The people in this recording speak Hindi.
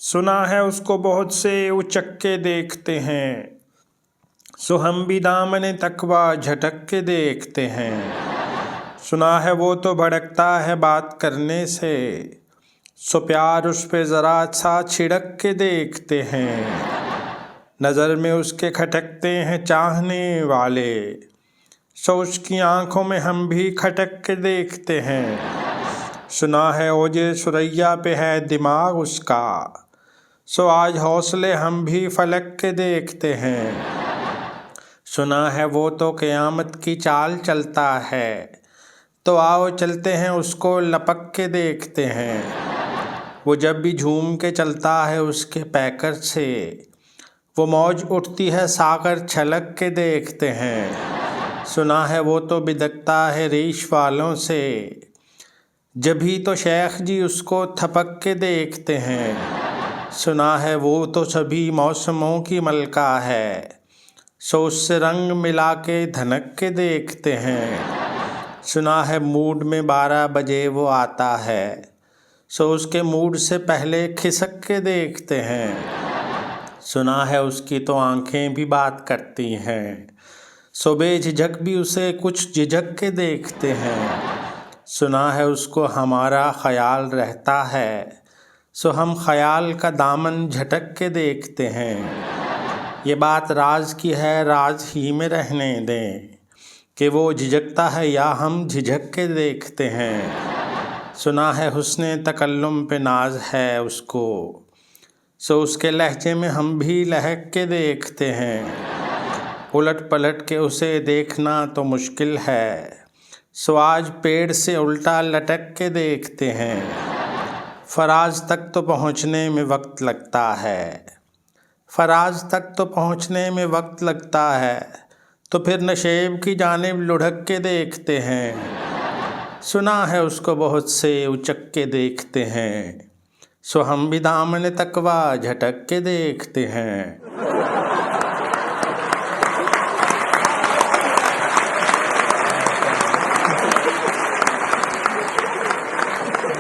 सुना है उसको बहुत से उचक के देखते हैं, सो हम भी दामने तकवा झटक के देखते हैं। सुना है वो तो भड़कता है बात करने से, सो प्यार उस पे ज़रा सा छिड़क के देखते हैं। नज़र में उसके खटकते हैं चाहने वाले, सो उसकी आंखों में हम भी खटक के देखते हैं। सुना है ओजे सुरैया पे है दिमाग उसका, सो आज हौसले हम भी फलक के देखते हैं। सुना है वो तो क़यामत की चाल चलता है, तो आओ चलते हैं उसको लपक के देखते हैं। वो जब भी झूम के चलता है उसके पैकर से, वो मौज उठती है सागर छलक के देखते हैं। सुना है वो तो बिदकता है रीश वालों से, जब भी तो शेख जी उसको थपक के देखते हैं। सुना है वो तो सभी मौसमों की मलका है, सो उससे रंग मिला के धनक के देखते हैं। सुना है मूड में 12 बजे वो आता है, सो उसके मूड से पहले खिसक के देखते हैं। सुना है उसकी तो आंखें भी बात करती हैं, सो बेझिझक भी उसे कुछ झिझक के देखते हैं। सुना है उसको हमारा ख्याल रहता है, सो हम ख्याल का दामन झटक के देखते हैं। ये बात राज की है, राज ही में रहने दें, कि वो झिझकता है या हम झिझक के देखते हैं। सुना है हुस्ने तकल्लुम पे नाज है उसको, सो उसके लहजे में हम भी लहक के देखते हैं। उलट पलट के उसे देखना तो मुश्किल है, सो आज पेड़ से उल्टा लटक के देखते हैं। फराज तक तो पहुँचने में वक्त लगता है, फराज तक तो पहुँचने में वक्त लगता है, तो फिर नशेब की जानिब लुढ़क के देखते हैं। सुना है उसको बहुत से उचक के देखते हैं, सो हम भी दामन तकवा झटक के देखते हैं।